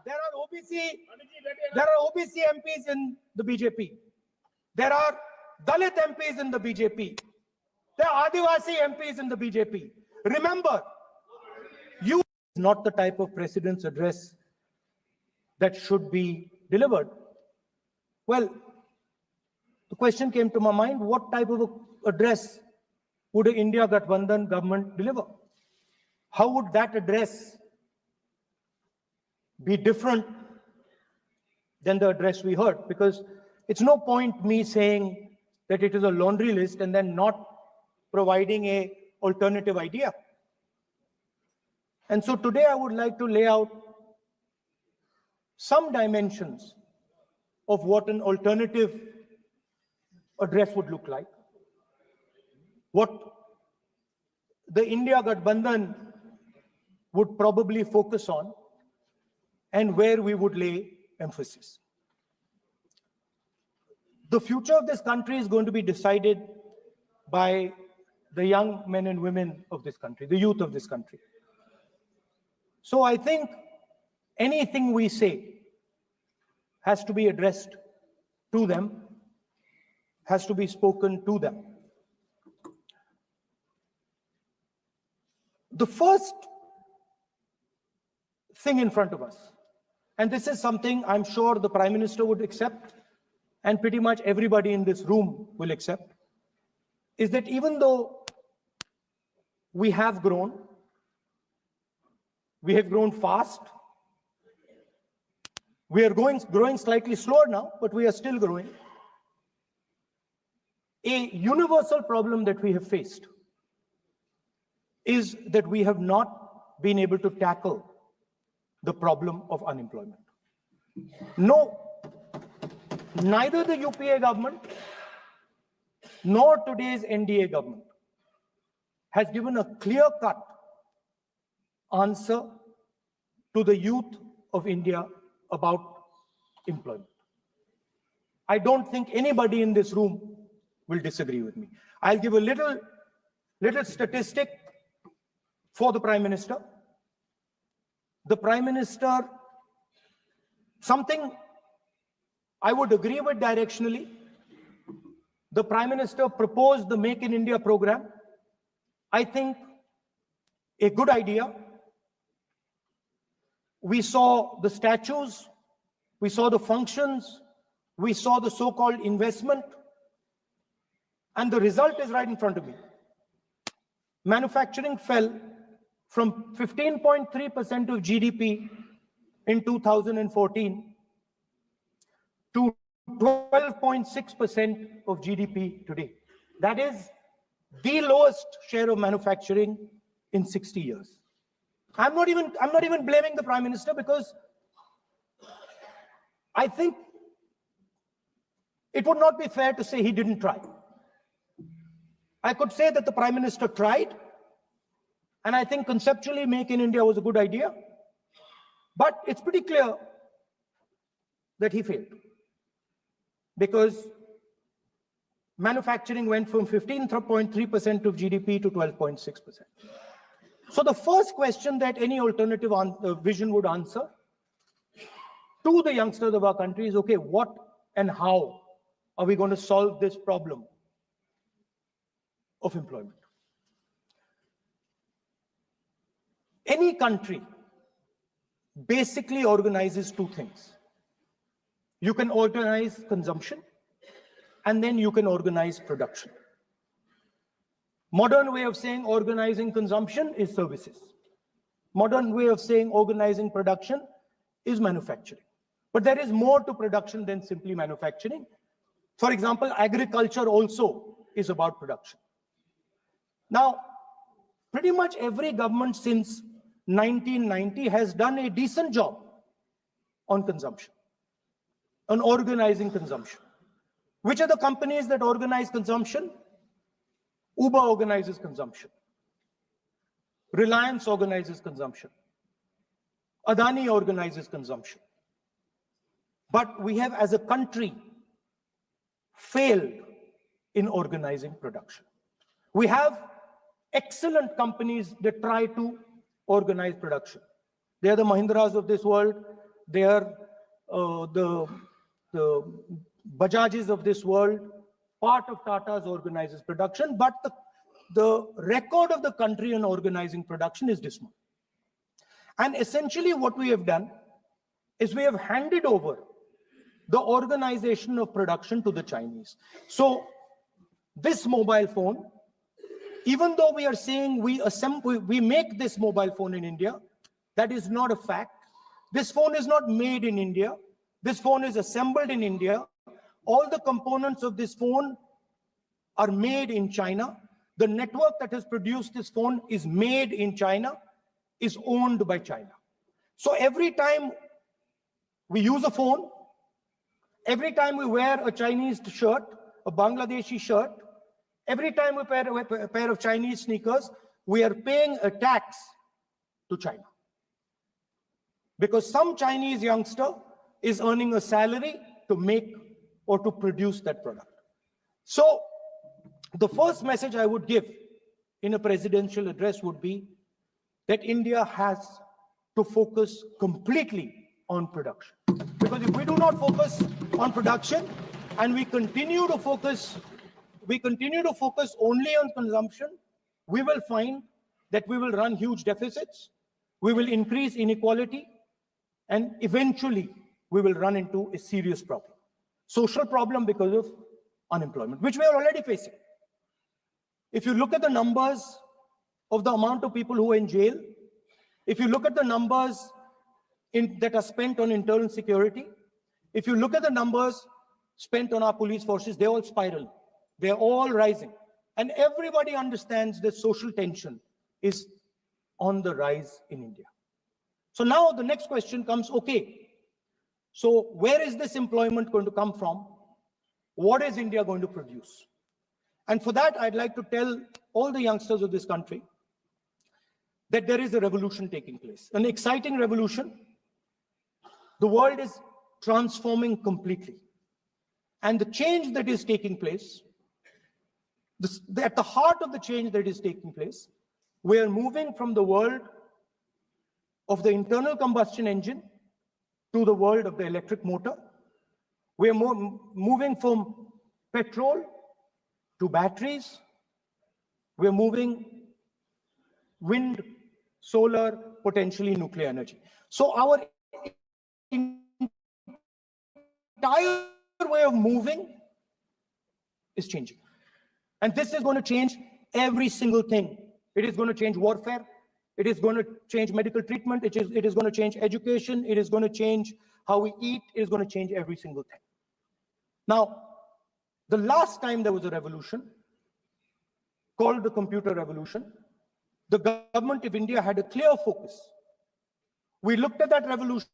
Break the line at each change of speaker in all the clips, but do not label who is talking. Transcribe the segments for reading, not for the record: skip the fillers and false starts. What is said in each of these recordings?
there are OBC MPs in the BJP. There are Dalit MPs in the BJP. There are Adivasi MPs in the BJP. Remember, you is not the type of president's address that should be delivered. Well, the question came to my mind, what type of address would an India Gathbandhan government deliver? How would that address be different than the address we heard? Because it's no point me saying that it is a laundry list and then not providing an alternative idea. And so today I would like to lay out some dimensions of what an alternative address would look like, what the India Gathbandhan would probably focus on, and where we would lay emphasis. The future of this country is going to be decided by the young men and women of this country, the youth of this country. So I think anything we say has to be addressed to them, has to be spoken to them. The first thing in front of us, and this is something I'm sure the Prime Minister would accept, and pretty much everybody in this room will accept, is that even though we have grown fast, we are growing slightly slower now, but we are still growing. A universal problem that we have faced is that we have not been able to tackle the problem of unemployment. No, neither the UPA government nor today's NDA government has given a clear-cut answer to the youth of India about employment. I don't think anybody in this room will disagree with me. I'll give a little statistic for the Prime Minister. The Prime Minister, something I would agree with directionally. The Prime Minister proposed the Make in India program. I think a good idea. We saw the statues, we saw the functions, we saw the so-called investment, and the result is right in front of me. Manufacturing fell from 15.3% of GDP in 2014 to 12.6% of GDP today. That is the lowest share of manufacturing in 60 years. I'm not even blaming the Prime Minister, because I think it would not be fair to say he didn't try. I could say that the Prime Minister tried, and I think conceptually Make in India was a good idea, but it's pretty clear that he failed, because manufacturing went from 15.3% of GDP to 12.6%. So the first question that any alternative vision would answer to the youngsters of our country is, okay, what and how are we going to solve this problem of employment? Any country basically organizes two things. You can organize consumption, and then you can organize production. Modern way of saying organizing consumption is services. Modern way of saying organizing production is manufacturing. But there is more to production than simply manufacturing. For example, agriculture also is about production. Now, pretty much every government since 1990 has done a decent job on consumption, on organizing consumption. Which are the companies that organize consumption? Uber organizes consumption. Reliance organizes consumption. Adani organizes consumption. But we have, as a country, failed in organizing production. We have excellent companies that try to organize production. They are the Mahindras of this world, they are the Bajaj's of this world. Part of Tata's organizes production, but the record of the country in organizing production is dismal. And essentially what we have done is we have handed over the organization of production to the Chinese. So this mobile phone, even though we are saying we make this mobile phone in India, that is not a fact. This phone is not made in India. This phone is assembled in India. All the components of this phone are made in China. The network that has produced this phone is made in China, is owned by China. So every time we use a phone, every time we wear a Chinese shirt, a Bangladeshi shirt, every time we wear a pair of Chinese sneakers, we are paying a tax to China. Because some Chinese youngster is earning a salary to make or to produce that product. So the first message I would give in a presidential address would be that India has to focus completely on production. Because if we do not focus on production and we continue to focus only on consumption, we will find that we will run huge deficits, we will increase inequality, and eventually we will run into a serious problem. Social problem because of unemployment, which we are already facing. If you look at the numbers of the amount of people who are in jail, if you look at the numbers that are spent on internal security, if you look at the numbers spent on our police forces, they all spiral. They're all rising. And everybody understands that social tension is on the rise in India. So now the next question comes, okay, so where is this employment going to come from? What is India going to produce? And for that, I'd like to tell all the youngsters of this country that there is a revolution taking place, an exciting revolution. The world is transforming completely. And the change that is taking place, at the heart of the change that is taking place, we are moving from the world of the internal combustion engine to the world of the electric motor. We are moving from petrol to batteries. We are moving wind, solar, potentially nuclear energy. So our entire way of moving is changing. And this is going to change every single thing. It is going to change warfare. It is going to change medical treatment. It is going to change education. It is going to change how we eat. It is going to change every single thing. Now, the last time there was a revolution called the computer revolution, the government of India had a clear focus. We looked at that revolution.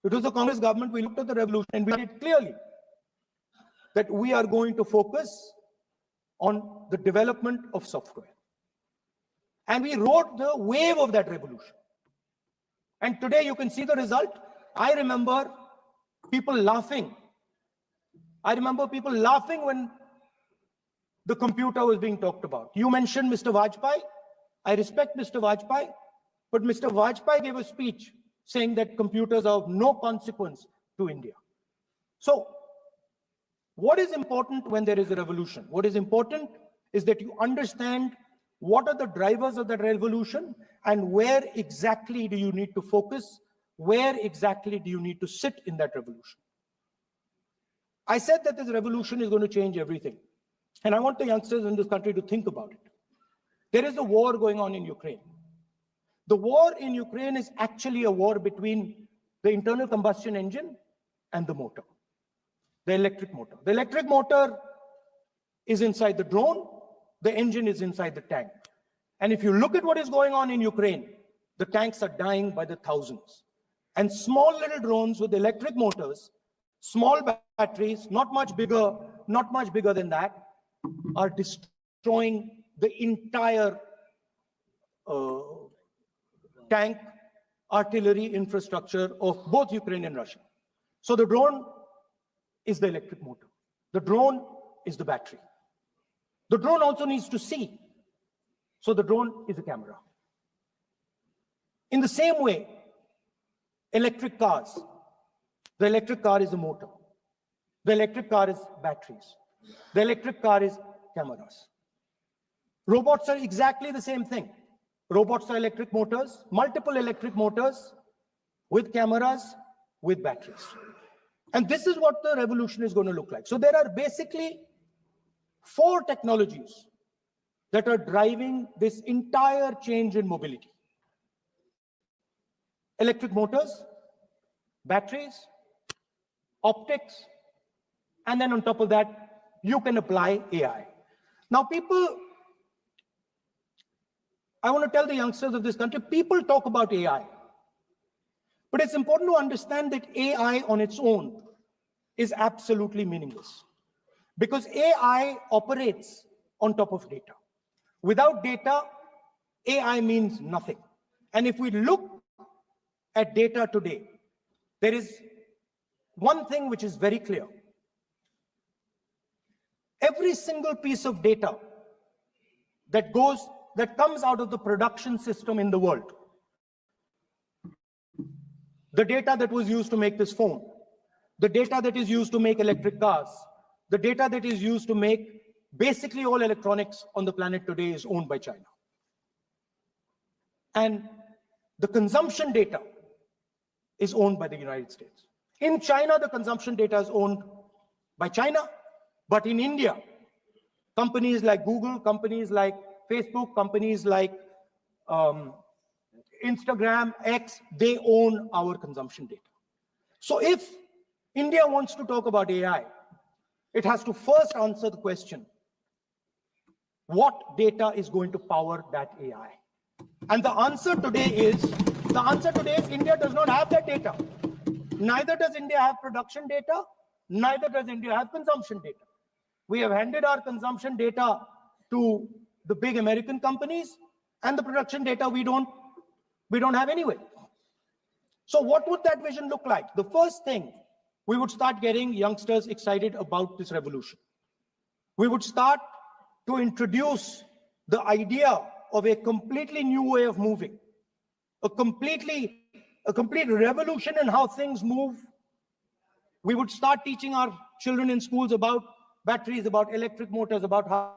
It was the Congress government. We looked at the revolution and we said clearly that we are going to focus on the development of software. And we rode the wave of that revolution. And today you can see the result. I remember people laughing. I remember people laughing when the computer was being talked about. You mentioned Mr. Vajpayee. I respect Mr. Vajpayee, but Mr. Vajpayee gave a speech saying that computers are of no consequence to India. So what is important when there is a revolution? What is important is that you understand what are the drivers of that revolution and where exactly do you need to focus, where exactly do you need to sit in that revolution. I said that this revolution is going to change everything. And I want the youngsters in this country to think about it. There is a war going on in Ukraine. The war in Ukraine is actually a war between the internal combustion engine and the motor, the electric motor. The electric motor is inside the drone, the engine is inside the tank. And if you look at what is going on in Ukraine, the tanks are dying by the thousands. And small little drones with electric motors, small batteries, not much bigger than that, are destroying the entire tank artillery infrastructure of both Ukraine and Russia. So the drone is the electric motor. The drone is the battery. The drone also needs to see. So the drone is a camera. In the same way, Electric cars. The electric car is a motor. The electric car is batteries. The electric car is cameras. Robots are exactly the same thing. Robots are electric motors, multiple electric motors with cameras, with batteries. And this is what the revolution is going to look like. So there are basically 4 technologies that are driving this entire change in mobility. Electric motors, batteries, optics, and then on top of that, you can apply AI. Now I want to tell the youngsters of this country, people talk about AI. But it's important to understand that AI on its own is absolutely meaningless. Because AI operates on top of data. Without data, AI means nothing. And if we look at data today, there is one thing which is very clear. Every single piece of data that comes out of the production system in the world, the data that was used to make this phone, the data that is used to make electric cars, the data that is used to make basically all electronics on the planet today is owned by China. And the consumption data is owned by the United States. In China, the consumption data is owned by China, but in India, companies like Google, companies like Facebook, companies like Instagram, X, they own our consumption data. So if India wants to talk about AI, it has to first answer the question, what data is going to power that AI? And the answer today is India does not have that data. Neither does India have production data, neither does India have consumption data. We have handed our consumption data to the big American companies, and the production data we don't have anyway. So what would that vision look like? The first thing, we would start getting youngsters excited about this revolution. We would start to introduce the idea of a completely new way of moving, a complete revolution in how things move. We would start teaching our children in schools about batteries, about electric motors, about how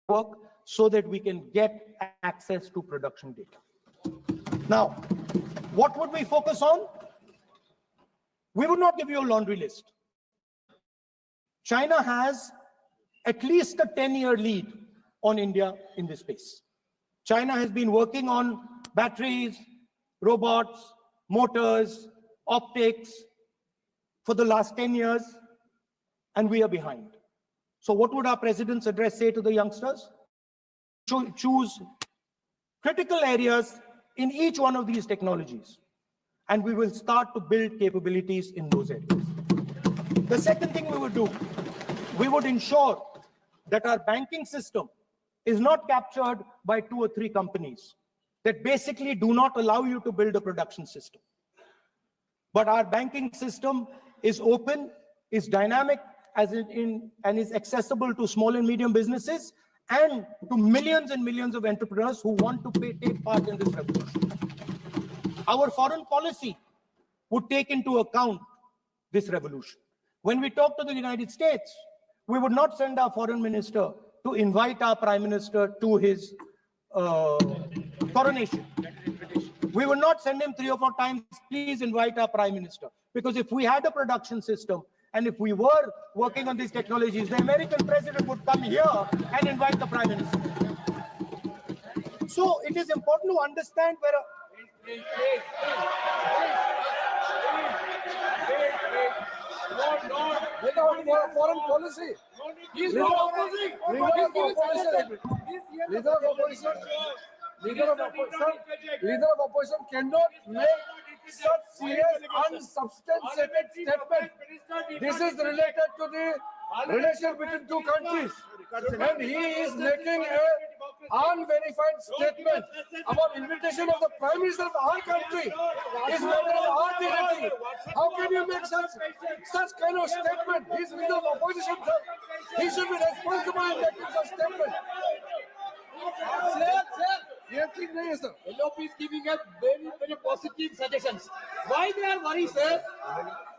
work so that we can get access to production data. Now, what would we focus on? We would not give you a laundry list. China has at least a 10-year lead on India in this space. China has been working on batteries, robots, motors, optics for the last 10 years, and we are behind. So what would our president's address say to the youngsters? Choose critical areas in each one of these technologies, and we will start to build capabilities in those areas. The second thing we would do, we would ensure that our banking system is not captured by 2 or 3 companies that basically do not allow you to build a production system. But our banking system is open, is dynamic, and is accessible to small and medium businesses and to millions and millions of entrepreneurs who want to take part in this revolution. Our foreign policy would take into account this revolution. When we talk to the United States, we would not send our foreign minister to invite our prime minister to his coronation. We would not send him 3 or 4 times, please invite our prime minister. Because if we had a production system, and if we were working on these technologies, the American president would come here and invite the prime minister. So it is important to understand where
foreign policy. Leader of opposition cannot make such serious unsubstantiated statement. This is related to the relation between 2 countries, and he is making a unverified statement about invitation of the Prime Minister of our country is matter of our dignity. How can you make such kind of statement? He is leader of opposition, sir. He should be responsible in making such statement. ये ठीक नहीं है, sir.
LOP is giving us very positive suggestions. Why they are worried, sir?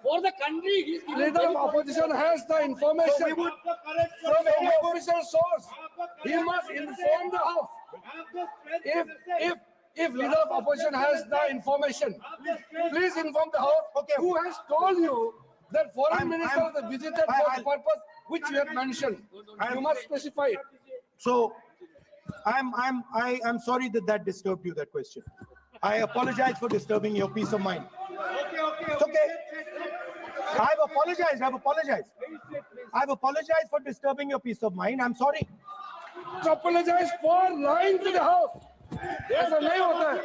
For the country, he is giving
Leader
very
of opposition has the information from any official source. He must inform the House. If leader of opposition has the information, please inform the House.
Okay.
Who has told you that foreign ministers have visited for the purpose which you have mentioned? You must specify it.
So I'm sorry that disturbed you, that question. I apologize for disturbing your peace of mind. It's okay. I've apologized for disturbing your peace of mind. I'm sorry.
To apologize for lying to the House. ऐसा नहीं होता है.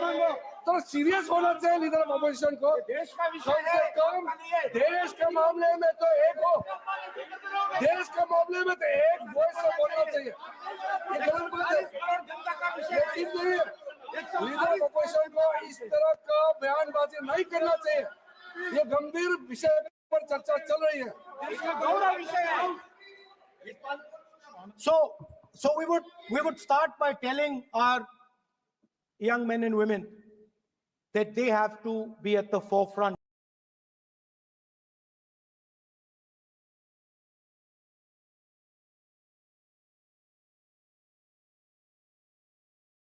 तो serious होना चाहिए leader of opposition को. कम से कम देश के मामले में तो एक हो. देश के मामले में तो एक वॉइस से बोलना चाहिए. ये गलत बात है. ये ठीक नहीं है. लीडर ऑफ अपोजिशन को इस तरह का बयानबाजी नहीं करना चाहिए. ये गंभीर विषय पर चर्चा चल रही है.
So we would start by telling our young men and women that they have to be at the forefront